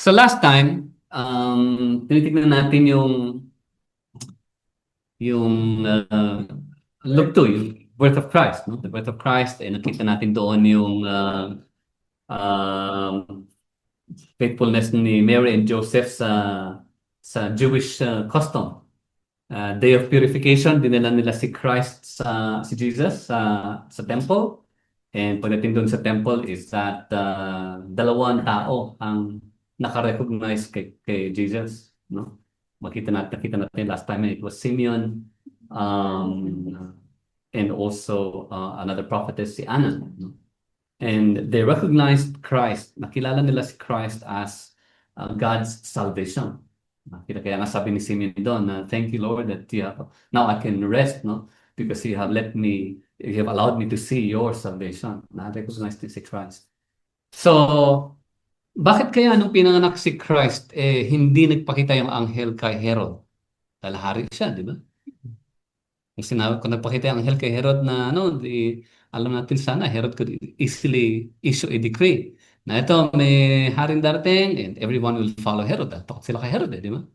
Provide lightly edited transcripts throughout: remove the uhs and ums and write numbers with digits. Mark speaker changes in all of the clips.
Speaker 1: So last time, tinitignan natin yung look to, yung birth of Christ, no? The birth of Christ, nakita natin doon yung um, faithfulness ni Mary and Joseph sa Jewish custom. Day of Purification, dinala nila si Jesus sa temple. And pagdating doon sa temple is that dalawang tao ang nakarecognize kay Jesus, no? Nakita natin last time, it was Simeon, and also another prophetess, si Anna, no? And they recognized Christ. Nakilala nila si Christ as God's salvation. Kaya nga sabi ni Simeon doon na, thank you, Lord, that now I can rest, no? Because you have allowed me to see your salvation. Na-recognize din si Christ. So, bakit kaya nung pinanganak si Christ, hindi nagpakita yung anghel kay Herod? Dahil hari siya, di ba? Kung nagpakita yung anghel kay Herod na, alam natin sana, Herod could easily issue a decree na ito, may haring darating and everyone will follow Herod. Takot sila kay Herod, di ba?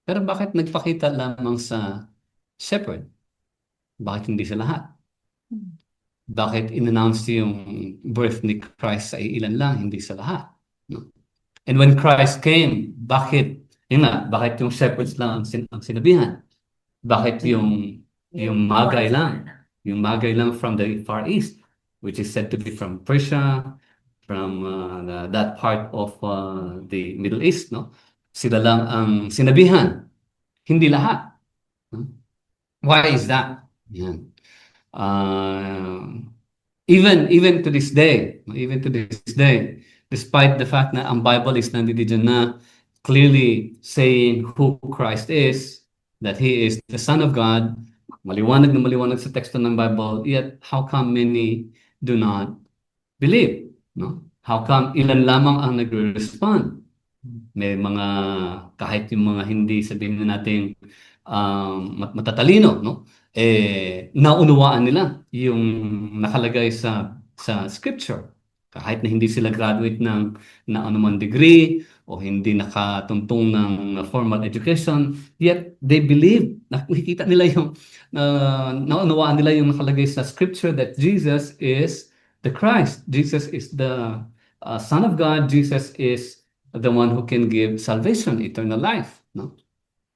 Speaker 1: Pero bakit nagpakita lamang sa shepherd? Bakit hindi sa lahat? Bakit in-announce yung birth ni Christ sa ilan lang, hindi sa lahat? No? And when Christ came, bakit yung shepherds lang ang sinabihan? Bakit yung Magi lang? Yung Magi lang from the Far East, which is said to be from Persia, from that part of the Middle East, no? Sila lang ang sinabihan, hindi lahat. No? Why is that? Yan. Even to this day, despite the fact na ang Bible is nandito na clearly saying who Christ is, that He is the Son of God, maliwanag na maliwanag sa teksto ng Bible, yet how come many do not believe? No? How come ilan lamang ang nagre-respond? May kahit yung mga hindi sabihin natin matatalino, no? Naunawaan nila yung nakalagay sa scripture. Kahit na hindi sila graduate ng anumang degree o hindi nakatuntong ng formal education, yet they believe, nakikita nila naunawaan nila yung nakalagay sa scripture that Jesus is the Christ. Jesus is the Son of God. Jesus is the one who can give salvation, eternal life. No?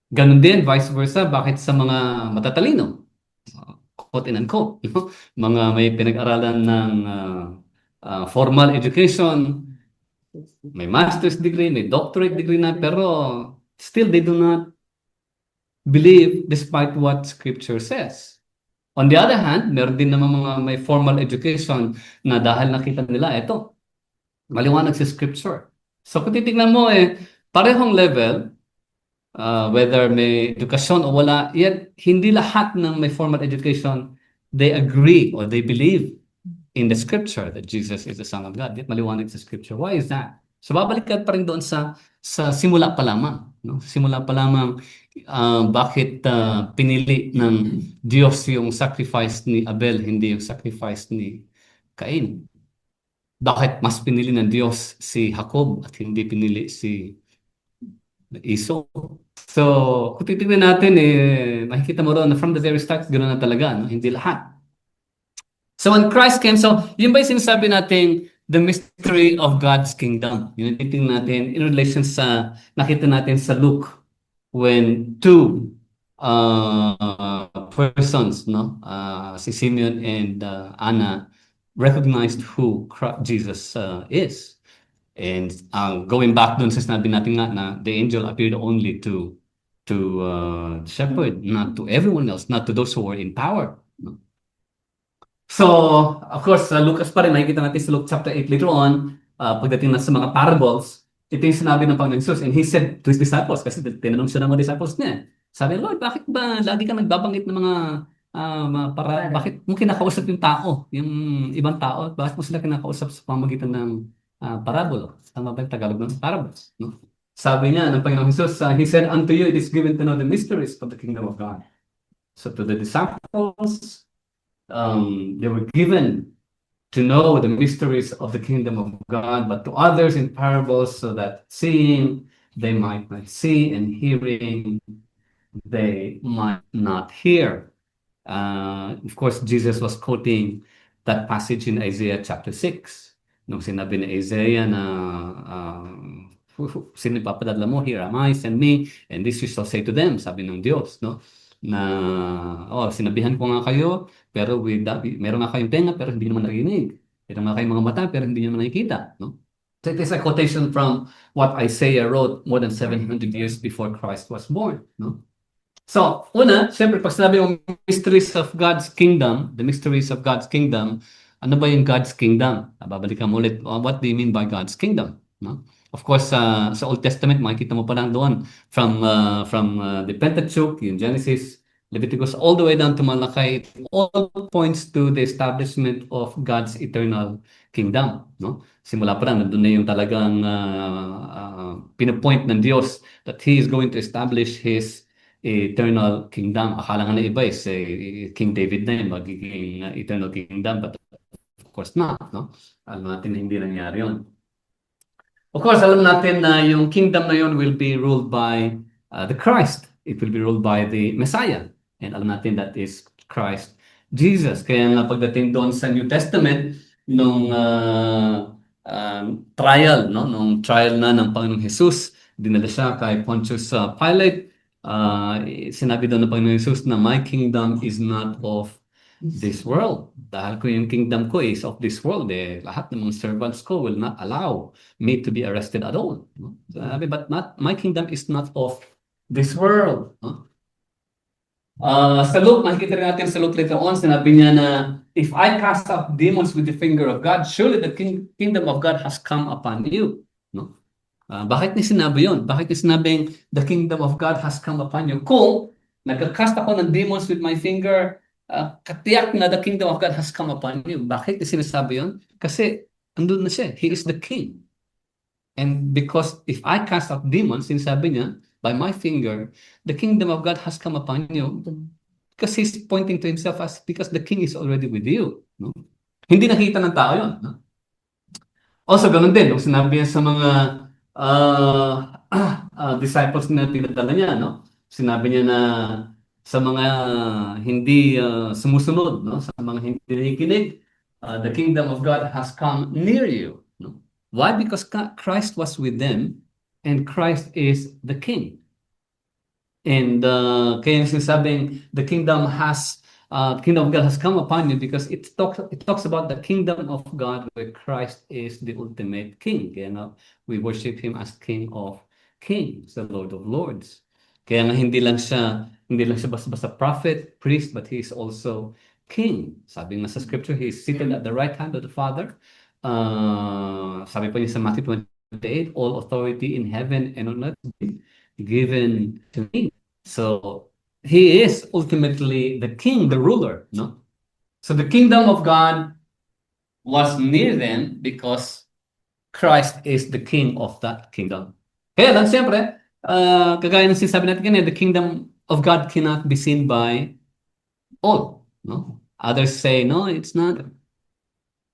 Speaker 1: Ganon din, vice versa, bakit sa mga matatalino? Quote and unquote. No? Mga may pinag-aralan ng formal education, may master's degree, may doctorate degree na, pero still they do not believe despite what scripture says. On the other hand, meron din naman mga may formal education na dahil nakita nila, ito, maliwanag sa scripture. So kung titignan mo, parehong level, whether may edukasyon o wala, yet hindi lahat ng may formal education, they agree or they believe in the scripture that Jesus is the Son of God. Yet maliwanag sa scripture. Why is that? So babalik ka pa rin doon sa simula pa lamang. No? Simula pa lamang, bakit pinili ng Diyos yung sacrifice ni Abel, hindi yung sacrifice ni Cain? Bakit mas pinili ng Diyos si Jacob at hindi pinili si Esau? So, kung titignan natin, makikita mo ron na from the very start, ganoon na talaga, no? Hindi lahat. So, when Christ came, yun ba yung sinasabi natin, the mystery of God's kingdom? Yun titignan natin in relation sa, nakita natin sa Luke, when two persons, no? Si Simeon and Anna, recognized who Jesus is. And going back dun sa sinabi natin nga na the angel appeared only to the shepherd, not to everyone else, not to those who were in power. No? So, of course, sa Lucas pa rin, makikita natin sa Luke chapter 8 later on, pagdating na sa mga parables, ito yung sinabi ng Panginoon Jesus. And He said to His disciples, kasi tinanong siya ng mga disciples niya, sabi, Lord, bakit ba lagi ka nagbabanggit ng mga bakit mo kinakausap yung tao, yung ibang tao, bakit mo sila kinakausap sa pamamagitan ng parabolo? Tama ba yung Tagalog ng parables? No? Sabi niya ng Panginoong Jesus, He said, unto you it is given to know the mysteries of the kingdom of God. So to the disciples, they were given to know the mysteries of the kingdom of God, but to others in parables, so that seeing they might not see, and hearing they might not hear. Of course, Jesus was quoting that passage in Isaiah chapter 6. Nung sinabi ni Isaiah na, sino ipapadala mo? Here am I, send me, and this you shall say to them, sabi ng Diyos, no? Na, sinabihan ko nga kayo, pero meron nga kayong tenga, pero hindi naman narinig. Meron nga kayong mga mata, pero hindi naman nakikita, no? So it is a quotation from what Isaiah wrote more than 700 years before Christ was born, no? So, una, siyempre, pag sinabi yung mysteries of God's kingdom, the mysteries of God's kingdom, ano ba yung God's kingdom? Babalikan mo ulit, what do you mean by God's kingdom? No? Of course, sa Old Testament, makikita mo pa lang doon from the Pentateuch, yung Genesis, Leviticus, all the way down to Malachi, all points to the establishment of God's eternal kingdom. No? Simula pa lang, nandun na yung talagang pinapoint ng Diyos that He is going to establish His eternal kingdom. Akala nga na iba is King David na yun, magiging eternal kingdom, but of course not, no? Alam natin na hindi nangyari yun. Of course, alam natin na yung kingdom na yun will be ruled by the Christ. It will be ruled by the Messiah. And alam natin that is Christ Jesus. Kaya nga pagdating doon sa New Testament, nung trial, no? Nung trial na ng Panginoong Jesus, dinala siya kay Pontius Pilate. Sinabi doon ng Panginoon Jesus na my kingdom is not of this world. Dahil kung yung kingdom ko is of this world, lahat ng mga servants ko will not allow me to be arrested at all. Sabi, but my kingdom is not of this world. Sa Luke, makikita rin natin sa Luke later on, sinabi niya na if I cast out demons with the finger of God, surely the kingdom of God has come upon you. No? Bakit niya sinabi yun? Bakit niya sinabing the kingdom of God has come upon you? Kung nagkakast ako ng demons with my finger, katiyak na the kingdom of God has come upon you. Bakit niya sinasabi yun? Kasi andun na siya. He is the king. And because if I cast out demons, sinasabi niya, by my finger, the kingdom of God has come upon you. Because he's pointing to himself as because the king is already with you. No? Hindi nakita ng tao yun. No? Also, ganun din. Nung sinabi niya sa mga disciples na pinadala niya, no? Sinabi niya na sa mga hindi sumusunod, no? Sa mga hindi nakikinig, the kingdom of God has come near you. No? Why? Because Christ was with them and Christ is the king. And kaya sinasabing the kingdom of God has come upon you because it talks about the kingdom of God where Christ is the ultimate king. Kaya nga, we worship Him as King of Kings, the Lord of Lords. Kaya nga hindi lang siya basta prophet, priest, but He is also king. Sabi nga sa scripture, He is seated at the right hand of the Father. Sabi pa niya sa Matthew 28, all authority in heaven and on earth given to me. So He is ultimately the king, the ruler, no? So the kingdom of God was near them because Christ is the king of that kingdom. Kaya lang, siyempre, kagaya ng sinasabi natin kanina, the kingdom of God cannot be seen by all, no? Others say, no, it's not.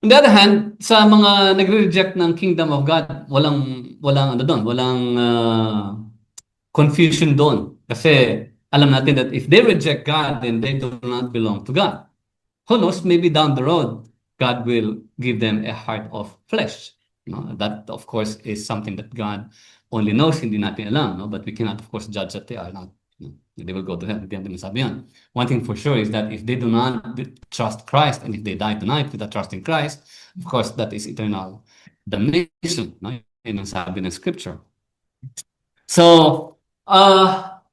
Speaker 1: On the other hand, sa mga nagre-reject ng kingdom of God, walang confusion doon. Kasi alam natin that if they reject God, then they do not belong to God. Who knows, maybe down the road, God will give them a heart of flesh. No? That, of course, is something that God only knows, hindi natin alam. No? But we cannot, of course, judge that they are not. No? They will go to hell. One thing for sure is that if they do not trust Christ, and if they die tonight without trusting Christ, of course, that is eternal damnation. No? Yun ang sabi ng scripture. So,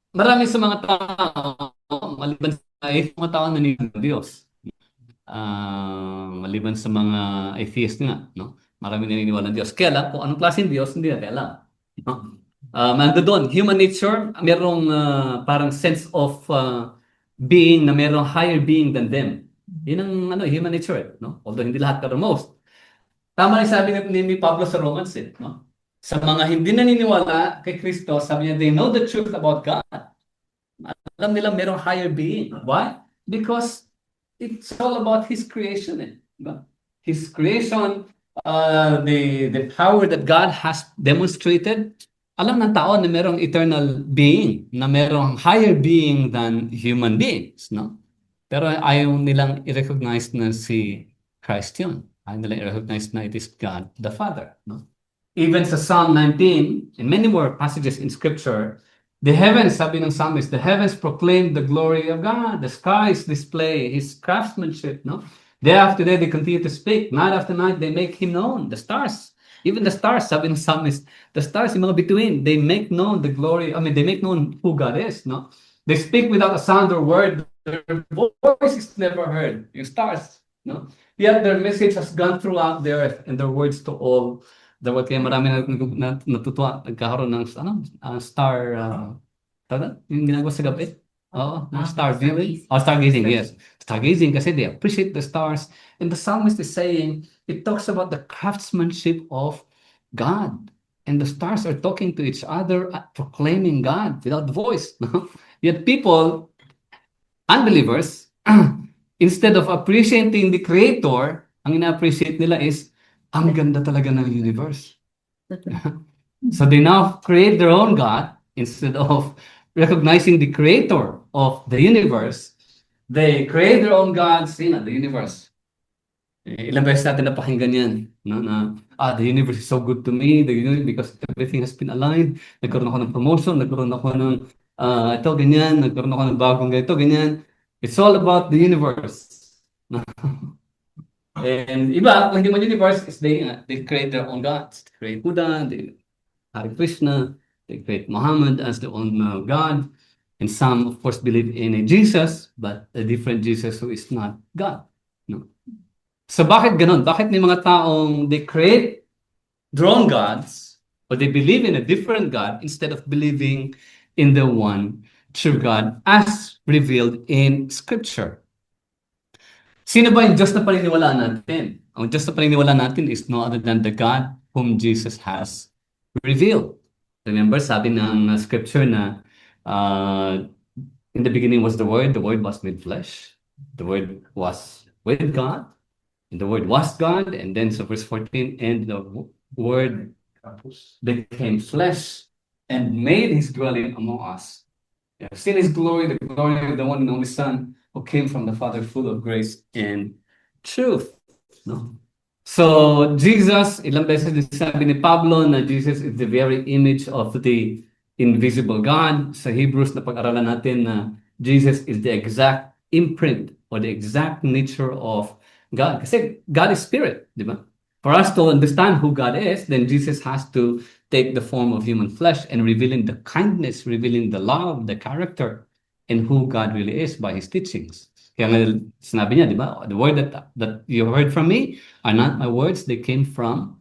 Speaker 1: marami sa mga tao, maliban sa mga tao naniniwala ng Diyos, maliban sa mga atheist nga, no? Marami naniniwala ng Diyos. Kaya lang, kung anong klaseng Diyos, hindi natin alam. No? Nando doon, human nature, merong parang sense of being na merong higher being than them. Yun ang human nature, no? Although hindi lahat, pero most. Tama rin sabi ni Pablo sa Romans, no? Sa mga hindi naniniwala kay Kristo, sabi niya, they know the truth about God. Alam nila merong higher being. Why? Because it's all about His creation. Diba? His creation, the power that God has demonstrated. Alam ng tao na merong eternal being, na merong higher being than human beings, no? Pero ayaw nilang i-recognize na si Christ yun. Ayaw nilang i-recognize na it is God the Father, no? Even sa Psalm 19, and many more passages in Scripture, the heavens, sabi ng psalmist, the heavens proclaim the glory of God. The skies display His craftsmanship, no? Day after day, they continue to speak. Night after night, they make Him known. The stars, even the stars, sabi ng psalmist, the stars, yung mga bituin, they make known the glory, they make known who God is, no? They speak without a sound or word. Their voice is never heard. Yung stars, no? Yet their message has gone throughout the earth and their words to all the world. Kaya marami natutuwa, nagkakaroon ng star, yung ginagawa sa gabi. Oo, star viewing. Stargazing, yes. Stargazing kasi they appreciate the stars. And the psalmist is saying, it talks about the craftsmanship of God. And the stars are talking to each other, proclaiming God without voice. No? Yet people, unbelievers, instead of appreciating the Creator, ang ina-appreciate nila is, ang ganda talaga ng universe. So they now create their own God instead of recognizing the Creator of the universe. They create their own gods in the universe. Ilang beses natin napakinggan yan, no? The universe is so good to me, because everything has been aligned. Nagkaroon ako ng promotion, nagkaroon ako ng ito, ganyan, nagkaroon ako ng bagong ganito, ganyan. It's all about the universe. And iba, kung hindi mo universe, is they create their own gods. They create Buddha, they Hare Krishna, they create Muhammad as their own God. And some, of course, believe in a Jesus, but a different Jesus who is not God. No? So bakit ganun? Bakit may mga taong they create their own gods, or they believe in a different God instead of believing in the one true God as revealed in Scripture? Sino ba yung Diyos na paniniwalaan natin? Ang Diyos na paniniwalaan natin is no other than the God whom Jesus has revealed. Remember, sabi ng Scripture na in the beginning was the Word was made flesh, the Word was with God, and the Word was God, and then sa verse 14, and the Word became flesh and made His dwelling among us. You have seen His glory, the glory of the one and only Son, who came from the Father, full of grace and truth. No? So, Jesus, ilang beses din sabi ni Pablo na Jesus is the very image of the invisible God. Sa Hebrews na pag-aralan natin na Jesus is the exact imprint or the exact nature of God. Kasi God is spirit, di ba? For us to understand who God is, then Jesus has to take the form of human flesh and revealing the kindness, revealing the love, the character, and who God really is by His teachings. Kaya nga sinabi niya, di ba? The word that you heard from me are not my words, they came from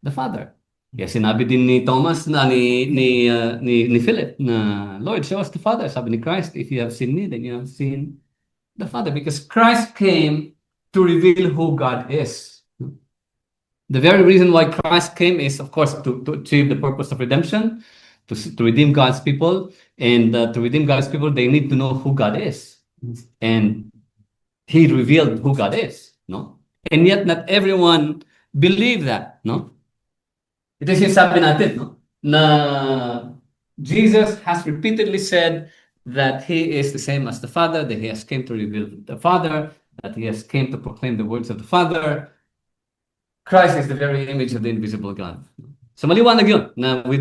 Speaker 1: the Father. Kaya sinabi din ni Thomas na ni Philip na, Lord, show us the Father. Sabi ni Christ, if you have seen me, then you have seen the Father. Because Christ came to reveal who God is. The very reason why Christ came is, of course, to achieve the purpose of redemption, to redeem God's people. And to redeem God's people, they need to know who God is. And He revealed who God is, no? And yet not everyone believe that, no? Ito yung sabi natin, no? Na Jesus has repeatedly said that He is the same as the Father, that He has came to reveal the Father, that He has came to proclaim the words of the Father. Christ is the very image of the invisible God. So maliwanag yun, na we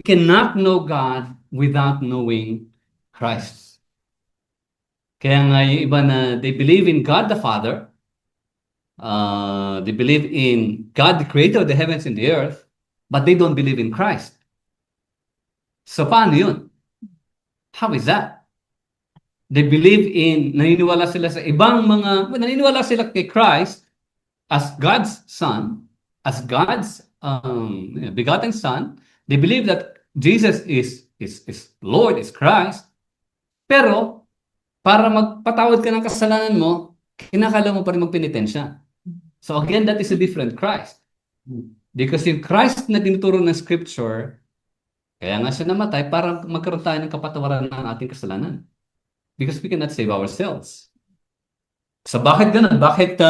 Speaker 1: cannot know God without knowing Christ. Kaya nga yung iba na they believe in God the Father, they believe in God the Creator of the heavens and the earth, but they don't believe in Christ. So paano yun? How is that? They believe naniniwala sila sa ibang naniniwala sila kay Christ as God's Son, as God's begotten Son. They believe that Jesus is Lord, is Christ. Pero para magpatawad ka ng kasalanan mo, kinakailangan mo pa rin magpenitensya. So again, that is a different Christ. Because yung Christ na tinuturo ng Scripture, kaya nga siya namatay para magkaroon tayo ng kapatawaran ng ating kasalanan. Because we cannot save ourselves. So bakit ganun? Bakit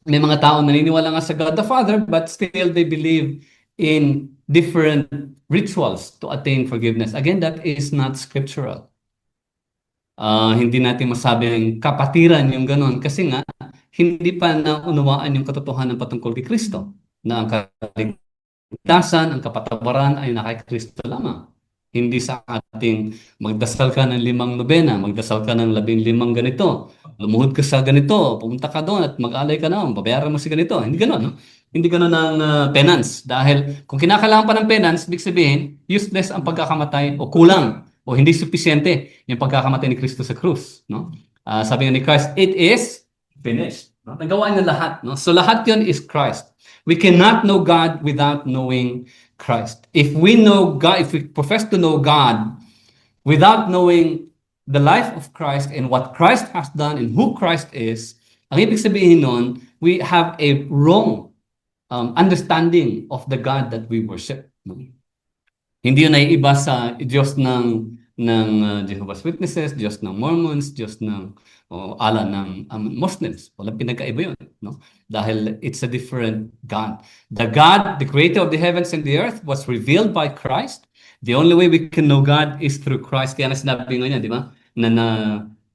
Speaker 1: may mga tao naniniwala nga sa God the Father, but still they believe in different rituals to attain forgiveness. Again, that is not scriptural. Hindi natin masabing kapatiran yung ganon kasi nga hindi pa naunawaan yung katotohanan patungkol kay Kristo na ang kaligtasan, ang kapatawaran ay nasa Kristo lamang. Hindi sa ating magdasal ka ng 5 nobena, magdasal ka ng 15 ganito, lumuhod ka sa ganito, pumunta ka doon at mag-alay ka na, babayaran mo si ganito. Hindi gano'n, no? Hindi gano'n ang penance. Dahil kung kinakailangan pa ng penance, ibig sabihin, useless ang pagkakamatay o kulang o hindi sufisyente yung pagkakamatay ni Kristo sa krus. No? Sabi nga ni Christ, it is finished. No? Nagawa niya lahat. No? So lahat yun is Christ. We cannot know God without knowing Christ. If we know God, if we profess to know God without knowing the life of Christ and what Christ has done and who Christ is, ang ibig sabihin nun, we have a wrong understanding of the God that we worship. Hindi yun ay iba sa Diyos ng Jehovah's Witnesses, Diyos ng Mormons, Diyos ng ala ng Muslims. Walang pinagkaiba yun, no? Dahil it's a different God. The God, the creator of the heavens and the earth, was revealed by Christ. The only way we can know God is through Christ. Kaya na sinabi nga niya, di ba?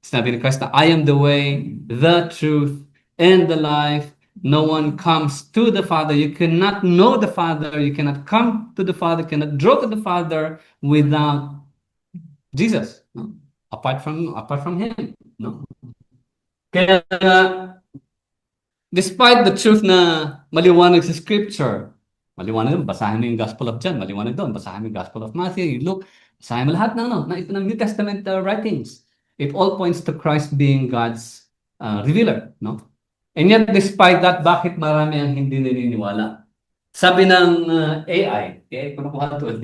Speaker 1: Sinabi ni Christ na, I am the way, the truth, and the life. No one comes to the Father. You cannot know the Father. You cannot come to the Father. You cannot draw to the Father without Jesus. No? Apart from Him. No? Kaya despite the truth na maliwanag sa Scripture, maliwanag doon, basahin mo yung Gospel of John, maliwanag doon, basahin mo yung Gospel of Matthew, Luke, basahin mo lahat ng New Testament writings. It all points to Christ being God's revealer. No? And yet, despite that, bakit marami ang hindi naniniwala? Sabi ng AI, kunakuha to,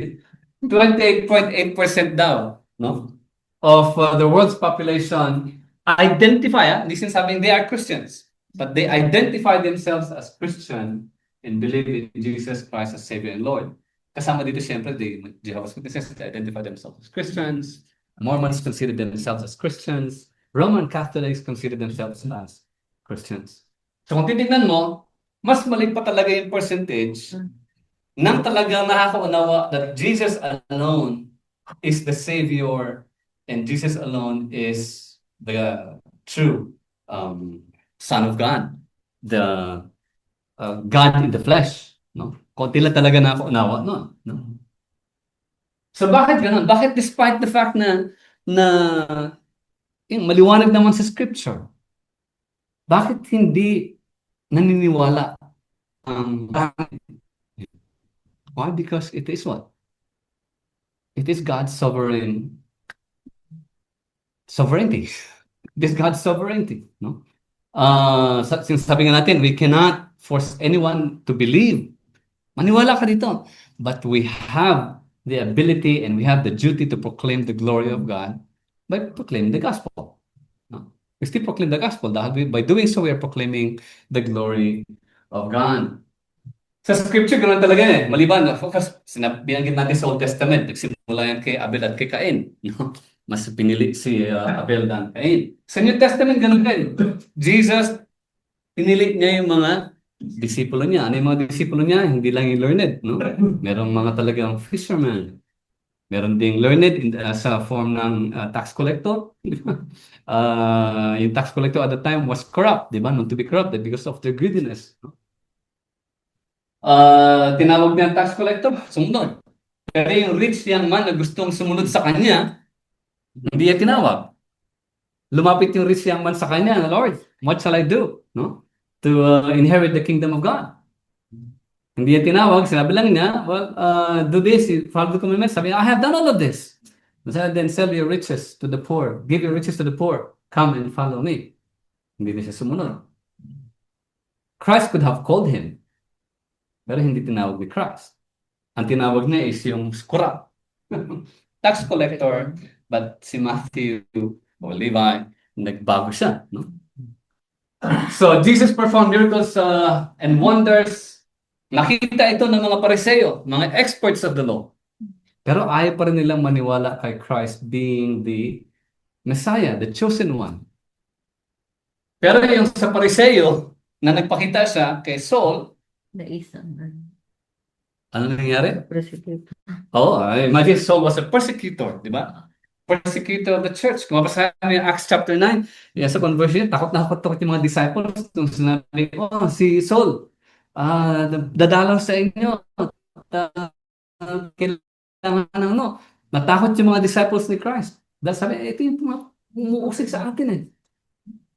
Speaker 1: 28.8% daw, no? Of the world's population identify, hindi sinasabing they are Christians, but they identify themselves as Christian and believe in Jesus Christ as Savior and Lord. Kasama dito, siyempre, the Jehovah's Witnesses identify themselves as Christians, Mormons consider themselves as Christians, Roman Catholics consider themselves as Christians. So kung titignan mo, mas maliit pa talaga yung percentage nang talagang nakakaunawa that Jesus alone is the Savior and Jesus alone is the true Son of God, the God in the flesh. No? Konti lang talaga nakakaunawa no? So bakit ganun? Bakit despite the fact na maliwanag naman sa Scripture, bakit hindi naniniwala ang why? Because it is what? It is God's sovereignty. It is God's sovereignty. No? Sabi nga natin, we cannot force anyone to believe. Maniwala ka dito. But we have the ability and we have the duty to proclaim the glory of God by proclaiming the gospel. We still proclaim the gospel dahil by doing so, we are proclaiming the glory of God. Sa scripture, ganoon talaga eh. Maliban, binanggit natin sa Old Testament, nagsimula yan kay Abel at kay Cain. No? Mas pinili si Abel dan Cain. Sa New Testament, ganoon din. Jesus, pinili niya yung mga disipulo niya. Ano yung mga disipulo niya? Hindi lang yung learned. No? Merong mga talagang fisherman. Meron ding learned sa form ng tax collector. Yung tax collector at the time was corrupt, di ba? Not to be corrupted because of their greediness. Tinawag niya ang tax collector, sumunod. Pero yung rich young man na gustong sumunod sa kanya, hindi niya tinawag. Lumapit yung rich young man sa kanya, Lord, what shall I do? No? To inherit the kingdom of God. Hindi niya tinawag, sinabi lang niya, well, do this, follow the commandments. Sabi niya, I have done all of this. Then sell your riches to the poor. Give your riches to the poor. Come and follow me. Hindi na siya sumunod. Christ could have called him. Pero hindi tinawag ni Christ. Ang tinawag niya is yung corrupt. Tax collector. But si Matthew o Levi, nagbago siya. No? So, Jesus performed miracles and wonders. Nakita ito ng mga Pariseo, mga experts of the law. Pero ayaw pa rin nilang maniwala kay Christ being the Messiah, the chosen one. Pero yung sa Pariseo, na nagpakita siya kay Saul,
Speaker 2: Naisang
Speaker 1: ano nangyari?
Speaker 2: prosecutor.
Speaker 1: Oo, imagine Saul was a persecutor, di ba? Persecutor of the church. Kung mabasa niyo yung Acts chapter 9, yan sa conversion, takot na takot yung mga disciples nung sinabi, oh, si Saul, dadalaw sa inyo. Kailangan ng ano. Natakot yung mga disciples ni Christ. Dahil sabi, ito yung umuusig sa atin eh.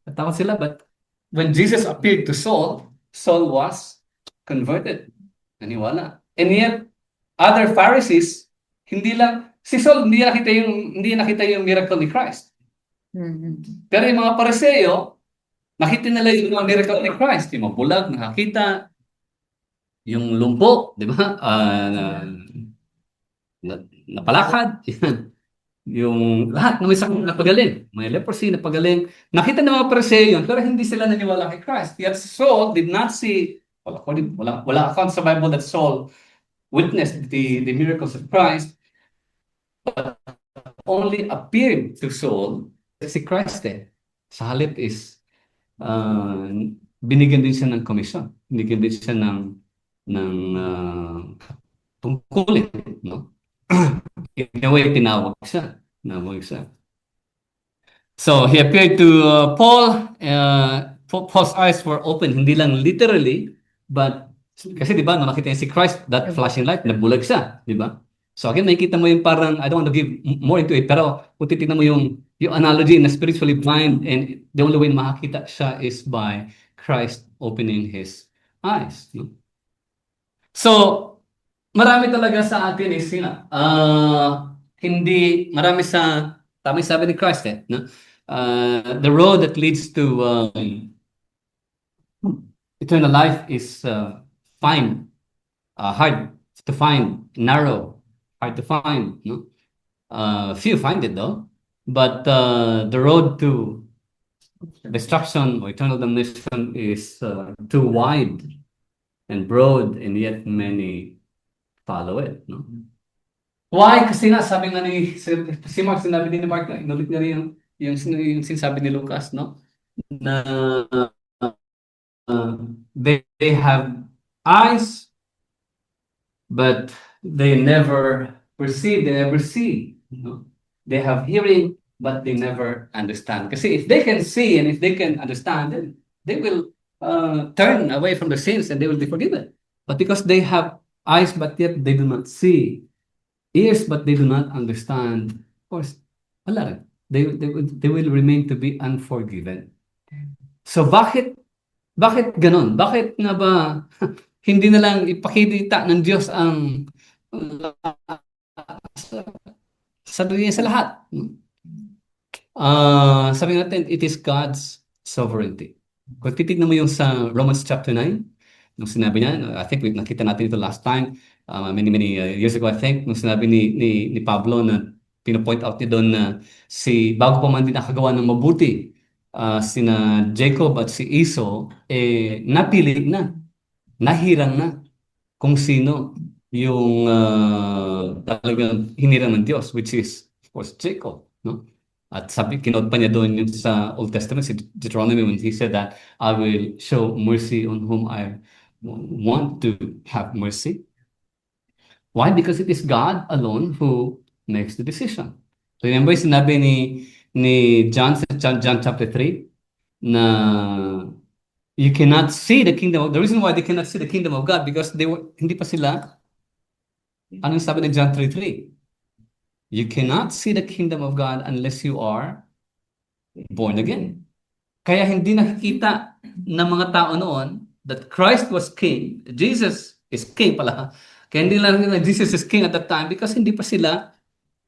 Speaker 1: Natakot sila, but when Jesus appeared to Saul, Saul was converted. Naniwala. And yet, other Pharisees, si Saul, hindi nakita yung miracle ni Christ. Pero yung mga Pariseo, nakita nila yung mga miracle ni Christ. Yung mabulag, nakakita, yung lumpo, di ba? Napalakad, yan. Yung lahat ng may sakit napagaling. May leprosy napagaling. Nakita ng mga Pariseo yun, pero hindi sila naniwala kay Christ. Yet Saul did not see, wala account sa Bible that Saul witnessed the miracles of Christ, but only appeared to Saul si Christ eh. Sa halip is, binigyan din siya ng komisyon. Binigyan din siya ng tungkulin, no? In a way, tinawag siya. Tinawag siya. So, he appeared to Paul. Paul's eyes were open, hindi lang literally, but kasi di ba, nung nakita niya si Christ, that flashing light, nabulag siya, di ba? So again, makikita mo yung parang, I don't want to give more into it, pero kung titignan mo yung analogy na spiritually blind and the only way na makakita siya is by Christ opening his eyes. No? So, marami talaga sa atin is, hindi, marami sa, tama yung sabi ni Christ eh, no? The road that leads to eternal life is hard to find, narrow, hard to find, no? Few find it though, but the road to destruction or eternal damnation is too wide and broad, and yet many follow it, no? Why? Kasi nga, sabi nga si Mark, sinabi din ni Mark, inulit niya rin yung sinasabi ni Lucas, no? Na they have eyes, but they never perceive, they never see. No? They have hearing, but they never understand. Kasi if they can see and if they can understand, then they will turn away from the sins and they will be forgiven. But because they have eyes, but yet they do not see, ears, but they do not understand, of course, wala rin. They will remain to be unforgiven. So bakit ganon? Bakit nga ba hindi na lang ipakita ng Diyos ang sabi niya sa lahat? Sabi natin, it is God's sovereignty. Kung titignan mo yung sa Romans chapter 9, nung sinabi niya, I think nakita natin ito last time, many years ago, I think, nung sinabi ni Pablo na pinopoint out niya doon na bago pa man din nakagawa ng mabuti, sina Jacob at si Esau, napili na, nahirang na kung sino yung talagang hinirang ng Diyos, which is, of course, Jacob. No? At kinote pa niya doon yung sa Old Testament, si Deuteronomy, when he said that, I will show mercy on whom I want to have mercy. Why? Because it is God alone who makes the decision. Remember, sinabi ni John chapter 3 na you cannot see the kingdom the reason why they cannot see the kingdom of God because hindi pa sila, anong sabi ni John 3:3? You cannot see the kingdom of God unless you are born again. Kaya hindi nakikita ng mga tao noon that Christ was king, Jesus is king pala. Kaya hindi lang na Jesus is king at that time because hindi pa sila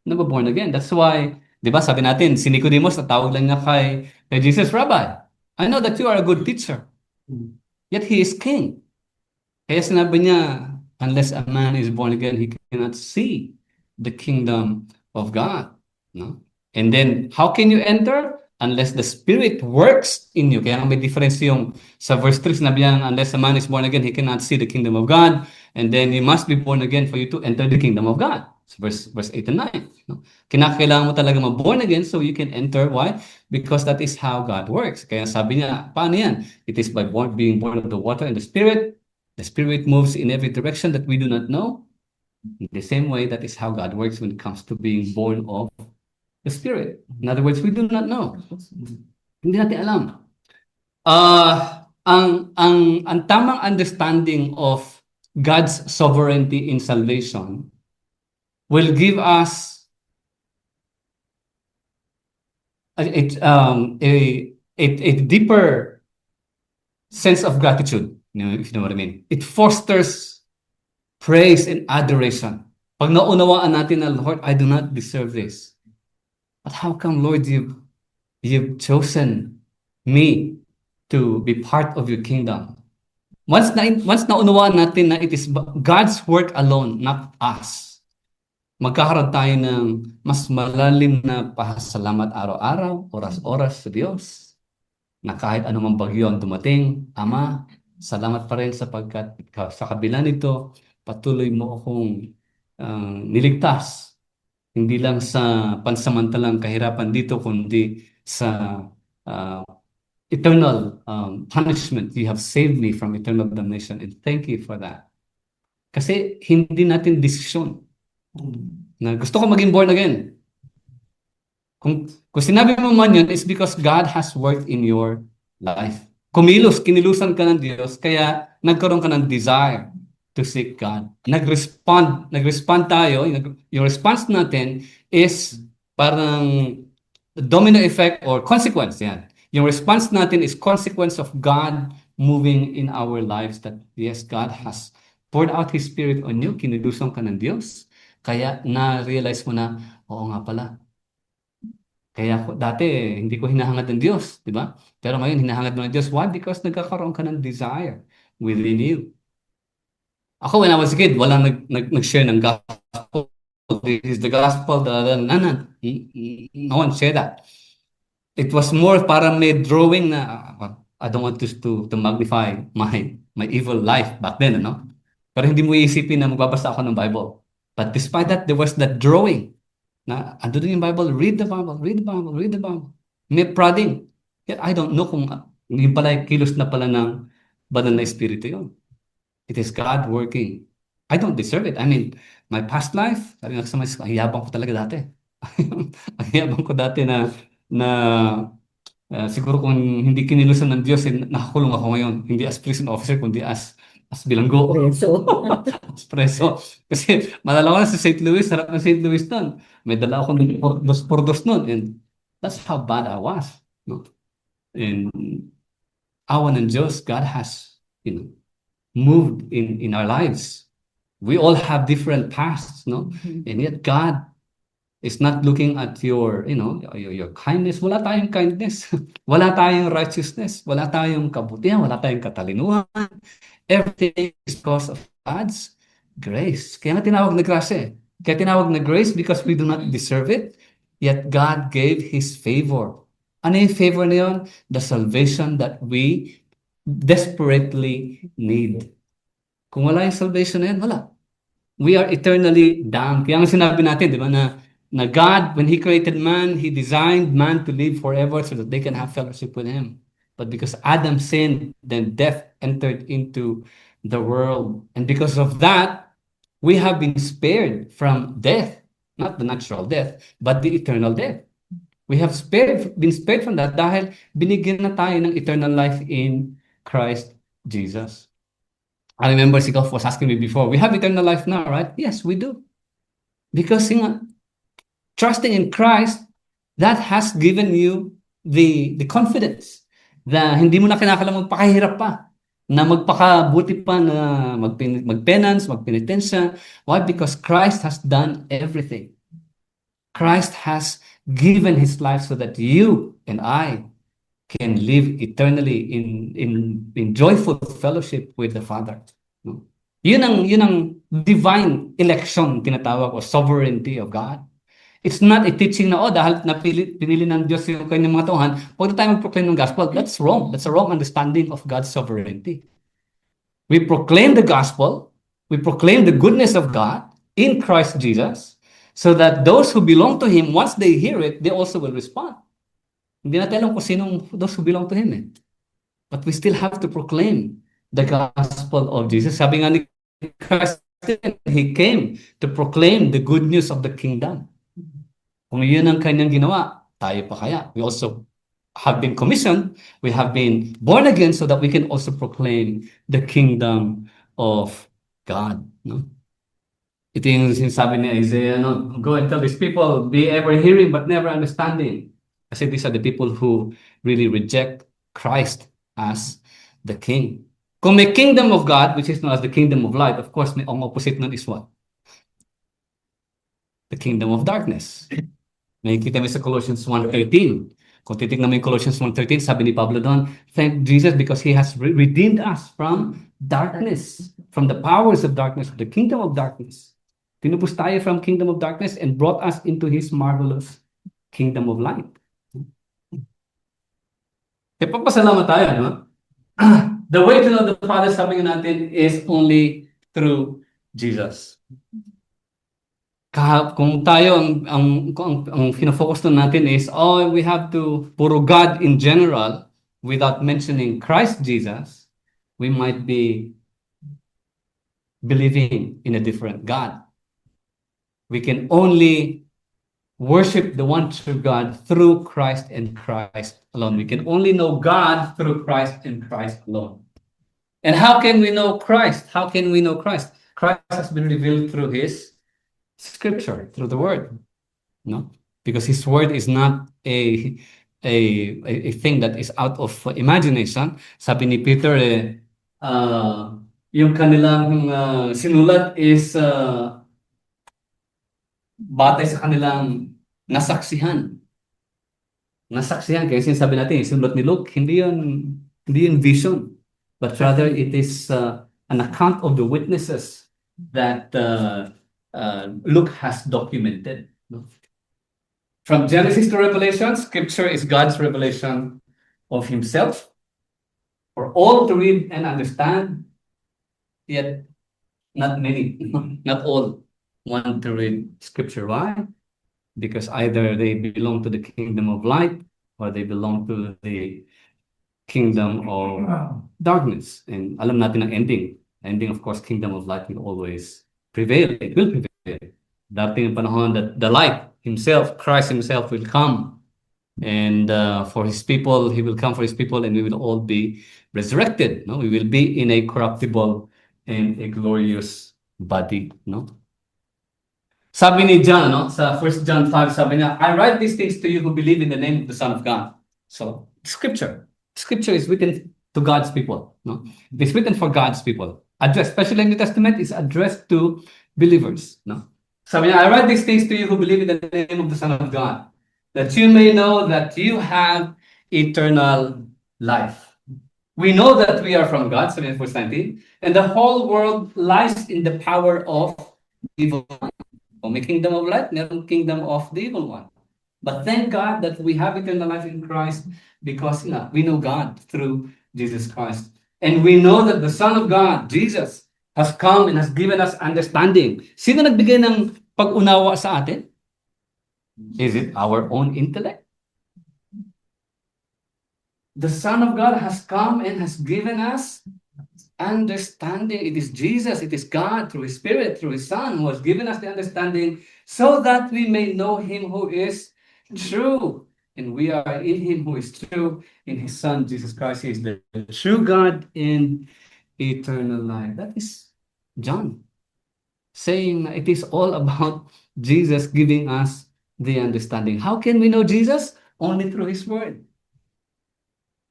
Speaker 1: born again. That's why, di ba, sabi natin, si Nicodemus, natawag lang niya kay Jesus, Rabbi, I know that you are a good teacher, yet he is king. Kaya sinabi niya, unless a man is born again, he cannot see the kingdom of God. No? And then, how can you enter? Unless the Spirit works in you. Kaya may difference yung sa verse 3, sinabi niya, unless a man is born again, he cannot see the kingdom of God. And then, you must be born again for you to enter the kingdom of God. So verse 8 and 9. No? Kinakailangan mo talaga ma-born again so you can enter. Why? Because that is how God works. Kaya sabi niya, paano yan? It is by being born of the water and the Spirit. The Spirit moves in every direction that we do not know. In the same way, that is how God works when it comes to being born of the Spirit. In other words, we do not know. Hindi natin alam. Ang tamang understanding of God's sovereignty in salvation will give us a deeper sense of gratitude, if you know what I mean. It fosters praise and adoration. Pag naunawaan natin na, Lord, I do not deserve this. But how come, Lord, you've chosen me to be part of your kingdom? Once naunawaan natin na it is God's work alone, not us, magkakaroon tayo ng mas malalim na pasasalamat araw-araw, oras-oras sa Diyos, na kahit anumang bagyo ang dumating, Ama, salamat pa rin sapagkat sa kabila nito, patuloy mo akong niligtas. Hindi lang sa pansamantalang kahirapan dito, kundi sa eternal punishment. You have saved me from eternal damnation, and thank you for that. Kasi hindi natin desisyon na gusto ko maging born again. Kung sinabi mo man yun, it's because God has worked in your life. Kinilusan ka ng Diyos, kaya nagkaroon ka ng desire to seek God. Nag-respond tayo. Yung response natin is parang domino effect or consequence. Yan. Yung response natin is consequence of God moving in our lives, that yes, God has poured out His Spirit on you. Kinilusan ka ng Diyos. Kaya na-realize mo na, oo nga pala. Kaya dati, hindi ko hinahangad ng Diyos, di ba? Pero ngayon, hinahangad mo ng Diyos. Why? Because nagkakaroon ka ng desire within you. Ako, when I was a kid, walang nag-share ng gospel. This is the gospel. No one shared that. It was more parang may drawing na, I don't want to magnify my evil life back then, no? Pero hindi mo iisipin na magbabasa ako ng Bible. But despite that, there was that drawing na ando din yung Bible, read the Bible, read the Bible, read the Bible. May prodding. Yet I don't know kung yung pala kilos na pala ng banal na espiritu yun. It is God working. I don't deserve it. I mean, my past life, sabi nga sa mga, ang yabang ko talaga dati. Ang yabang ko dati na siguro kung hindi kinilusan ng Diyos, nakakulong ako ngayon. Hindi as prison officer, kundi as bilanggo.
Speaker 2: Preso.
Speaker 1: As preso. Kasi malala ko na sa St. Louis, sarap ng St. Louis nun. May dala akong dos nun. And that's how bad I was. No? And awa ng Diyos, God has, moved in our lives. We all have different pasts, no? And yet God is not looking at your kindness. Wala tayong kindness. Wala tayong righteousness. Wala tayong kabutihan. Wala tayong katalinuhan. Everything is because of God's grace. Kaya nga tinawag na grace. Kaya tinawag na grace because we do not deserve it. Yet God gave His favor. Ano yung favor na yun? The salvation that we desperately need. Kung wala yung salvation na yan, wala. We are eternally damned. Kaya nga sinabi natin, di ba, na God, when He created man, He designed man to live forever so that they can have fellowship with Him. But because Adam sinned, then death entered into the world. And because of that, we have been spared from death. Not the natural death, but the eternal death. We have been spared from that dahil binigyan na tayo ng eternal life in Christ Jesus. I remember si Goff was asking me before, we have eternal life now, right? Yes, we do. Because trusting in Christ, that has given you the confidence na hindi mo na kinakailangan magpakahirap pa, na magpakabuti pa, na magpenance, magpenitensya. Why? Because Christ has done everything. Christ has given His life so that you and I can live eternally in joyful fellowship with the Father. No? Yun ang divine election tinatawag, o sovereignty of God. It's not a teaching na, dahil pinili ng Diyos yung kanyang mga tauhan, huwag na tayo mag-proclaim ng gospel. That's wrong. That's a wrong understanding of God's sovereignty. We proclaim the gospel. We proclaim the goodness of God in Christ Jesus. so that those who belong to Him, once they hear it, they also will respond. Hindi natin alam kung sinong those who belong to Him eh. But we still have to proclaim the gospel of Jesus. Sabi nga ni Christ, He came to proclaim the good news of the kingdom. Kung yun ang kanyang ginawa, tayo pa kaya? We also have been commissioned, we have been born again so that we can also proclaim the kingdom of God. No? Ito yung sinasabi ni Isaiah, no? Go and tell these people, be ever hearing but never understanding. Kasi these are the people who really reject Christ as the king. Kung may kingdom of God, which is known as the kingdom of light, of course, may ang opposite nun is what? The kingdom of darkness. Nakikita mo sa Colossians 1:13. Kung titignan mo yung Colossians 1:13, sabi ni Pablo doon, thank Jesus because He has redeemed us from darkness, from the powers of darkness, the kingdom of darkness. Tinubos tayo from kingdom of darkness and brought us into His marvelous kingdom of light. Kaya papasalamat tayo, no? The way to know the Father, sabi nga natin, is only through Jesus. Kung tayo, ang focus natin is, oh, we have to puro God in general without mentioning Christ Jesus, we might be believing in a different God. We can only worship the one true God through Christ and Christ alone. We can only know God through Christ and Christ alone. And how can we know Christ? How can we know Christ? Christ has been revealed through His Scripture, through the Word. No? Because His Word is not a thing that is out of imagination. Sabi ni Peter, yung kanilang sinulat is batay sa kanilang nasaksihan. Nasaksihan, kaya sinasabi natin, sinulat ni Luke, hindi yun vision, but rather it is an account of the witnesses that Luke has documented. No? From Genesis to Revelation, Scripture is God's revelation of Himself for all to read and understand, yet not many, not all want to read Scripture. Why? Because either they belong to the kingdom of light or they belong to the kingdom of darkness. And alam natin ang ending. Ending, of course, kingdom of light will always prevail. It will prevail. Dating ang panahon that the light Himself, Christ Himself, will come. And for His people, He will come for His people, and we will all be resurrected. No, we will be in a corruptible and a glorious body. No. Sabi ni John, no, sa 1 John 5, sabi niya, I write these things to you who believe in the name of the Son of God. So, Scripture is written to God's people. No, it's written for God's people. Addressed, especially in the New Testament, is addressed to believers. No, sabi niya, I write these things to you who believe in the name of the Son of God, that you may know that you have eternal life. We know that we are from God, sabi niya, verse 19, and the whole world lies in the power of evil. Kung may kingdom of light, merong kingdom of the evil one. But thank God that we have eternal life in Christ because we know God through Jesus Christ. And we know that the Son of God, Jesus, has come and has given us understanding. Sino nagbigay ng pag-unawa sa atin? Is it our own intellect? The Son of God has come and has given us understanding. It is Jesus, it is God through His Spirit, through His Son, who has given us the understanding so that we may know Him who is true. And we are in Him who is true, in His Son, Jesus Christ. He is the true God in eternal life. That is John saying it is all about Jesus giving us the understanding. How can we know Jesus? Only through His Word.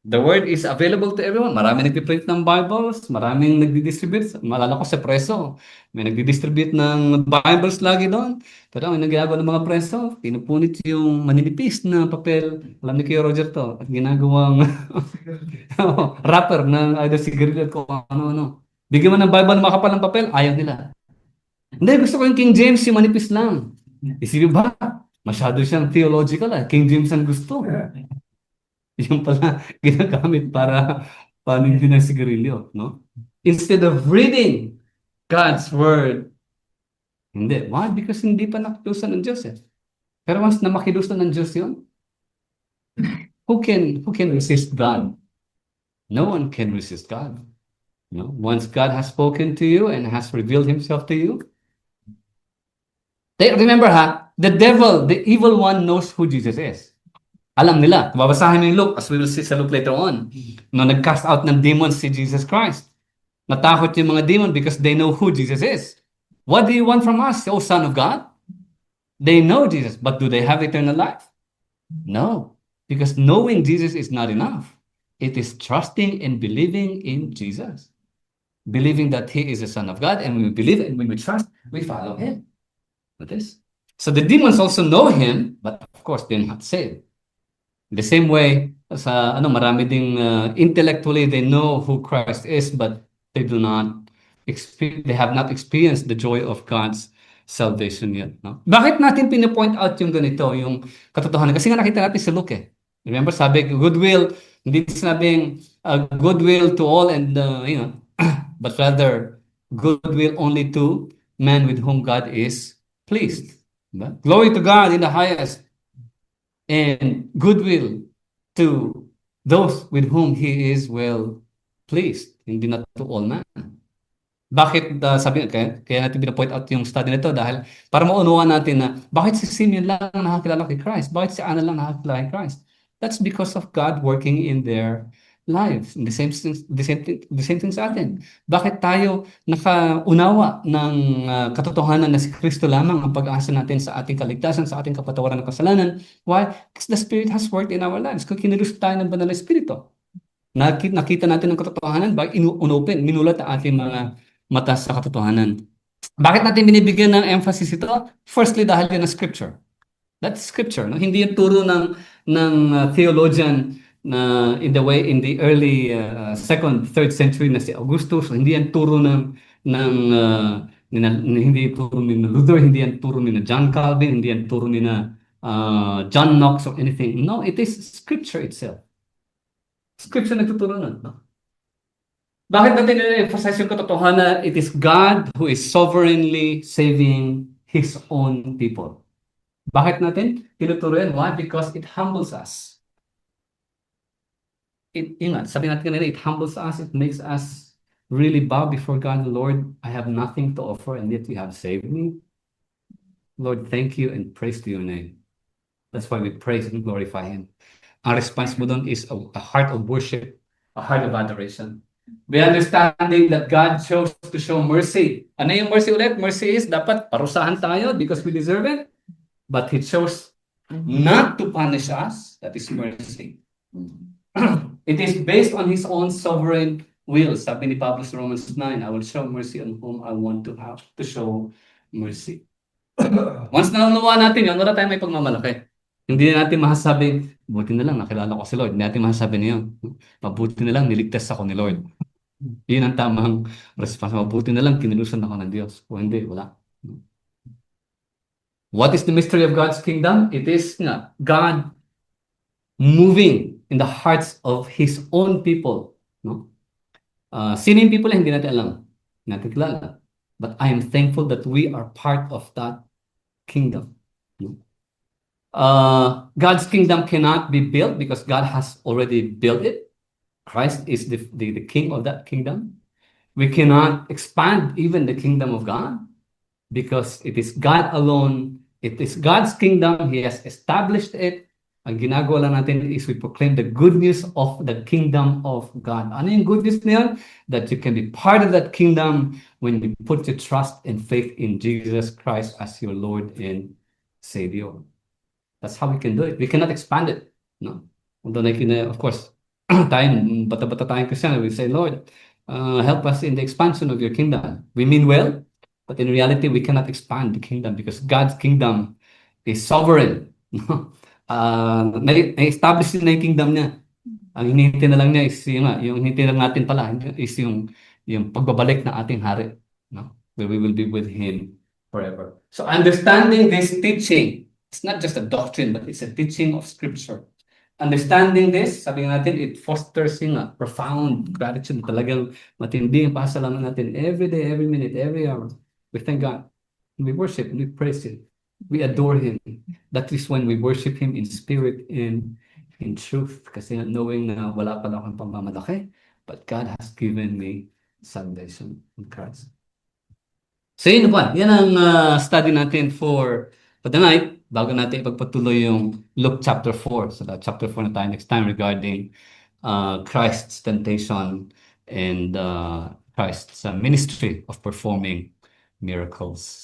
Speaker 1: The Word is available to everyone. Marami nagpiprint ng Bibles, maraming nagdi-distribute. Malala ko sa preso, may nagdi-distribute ng Bibles lagi doon. Pero ang nagagawa ng mga preso, pinupunit yung maninipis na papel. Alam ni Kuya Roger to, at ginagawang wrapper ng either sigarilyo at kung ano-ano. Bigyan mo ng Bible na makapal ng papel, ayaw nila. Hindi, gusto ko yung King James, yung manipis lang. Isipin ba? Masyado siyang theological. King James ang gusto. Yung pala ginagamit para panindihan ng sigarilyo, no? Instead of reading God's Word, Hindi. Why? Because hindi pa nakilusan ng Diyos eh. Pero once na makilusan ng Diyos yun, who can resist God? No one can resist God. No? Once God has spoken to you and has revealed himself to you, remember ha, the devil, the evil one knows who Jesus is. Alam nila. Babasahin mo yung Luke, as we will see sa Luke later on. No, nag-cast out ng demons si Jesus Christ. Natakot yung mga demon because they know who Jesus is. What do you want from us, O Son of God? They know Jesus, but do they have eternal life? No, because knowing Jesus is not enough. It is trusting and believing in Jesus. Believing that he is the Son of God, and when we believe and when we trust, we follow him. That is. So the demons also know him, but of course they're not saved. The same way, sa marami ding intellectually they know who Christ is, but they do not they have not experienced the joy of God's salvation yet. No? Bakit natin pinipoint out yung ganito, yung katotohanan? Kasi nga nakita natin sa Luke eh. Remember, sabi, goodwill, hindi sinabing goodwill to all and, but rather goodwill only to men with whom God is pleased. Diba? Glory to God in the highest and goodwill to those with whom He is well pleased, hindi na to all men. Bakit kaya natin pinapoint out yung study nito dahil para maunawaan natin na bakit si Simeon lang nakakilala kay Christ, bakit si Anna lang nakakilala kay Christ. That's because of God working in their lives. The same thing sa atin. Bakit tayo nakaunawa ng katotohanan na si Kristo lamang ang pag-asa natin sa ating kaligtasan, sa ating kapatawaran ng kasalanan? Why? Because the Spirit has worked in our lives. Kung kinilos tayo ng banal na Espiritu, nakita natin ang katotohanan, bakit minulat ang ating mga mata sa katotohanan. Bakit natin binibigyan ng emphasis ito? Firstly, dahil yan ang scripture. That's scripture. No? Hindi yung turo ng theologian na in the early second, third century na si Augustus. Hindi yan turo hindi turo ni Luther, hindi yan turo ni John Calvin, hindi yan turo ni John Knox or anything. No, it is scripture itself. Scripture nagtuturo nun. No? Bakit natin nila-emphasize yung katotohanan? It is God who is sovereignly saving His own people. Bakit natin tinuturo yan? Why? Because it humbles us. Sabi natin kanina, it humbles us, it makes us really bow before God. Lord, I have nothing to offer and yet you have saved me. Lord, thank you and praise to your name. That's why we praise and glorify Him. Ang response mo doon is a heart of worship, a heart of adoration. We understanding that God chose to show mercy. Ano yung mercy ulit? Mercy is dapat parusahan tayo because we deserve it. But He chose not to punish us. That is mercy. It is based on His own sovereign will. Sabi ni Pablo sa Romans 9, I will show mercy on whom I want to have to show mercy. Once nanunuwa natin yun, wala tayong may pagmamalaki. Hindi na natin masasabing, buti na lang nakilala ko si Lord. Hindi natin masasabi niyo, mabuti na lang niligtas ako ni Lord. Yun ang tamang response. Mabuti na lang kinilusan ako ng Diyos. O hindi, wala. What is the mystery of God's kingdom? It is God moving in the hearts of His own people. No? Sino yung people na hindi natin alam? Hindi natin kilala. But I am thankful that we are part of that kingdom. No? God's kingdom cannot be built because God has already built it. Christ is the king of that kingdom. We cannot expand even the kingdom of God because it is God alone. It is God's kingdom. He has established it. Ang ginagawa lang natin is we proclaim the good news of the kingdom of God. Ano yung good news na yun? That you can be part of that kingdom when you put your trust and faith in Jesus Christ as your Lord and Savior. That's how we can do it. We cannot expand it. No? Although, of course, bata-bata tayong Christian, we say, Lord, help us in the expansion of your kingdom. We mean well, but in reality, we cannot expand the kingdom because God's kingdom is sovereign. Na-establish na yung kingdom niya. Ang hinihintay na lang niya is yung hinihintay lang natin pala is yung pagbabalik na ating hari. No? Where we will be with Him forever. So understanding this teaching, it's not just a doctrine, but it's a teaching of Scripture. Understanding this, sabi natin, it fosters profound gratitude. Talagang matindi ang pasalamat natin every day, every minute, every hour. We thank God. we worship, we praise Him, we adore Him. That is when we worship Him in spirit and in truth. Kasi knowing na wala pala akong pamamalaki, but God has given me salvation in Christ. So yun naman, yan ang study natin for the night. Bago natin ipagpatuloy yung Luke chapter 4. So chapter 4 na tayo next time regarding Christ's temptation and Christ's ministry of performing miracles.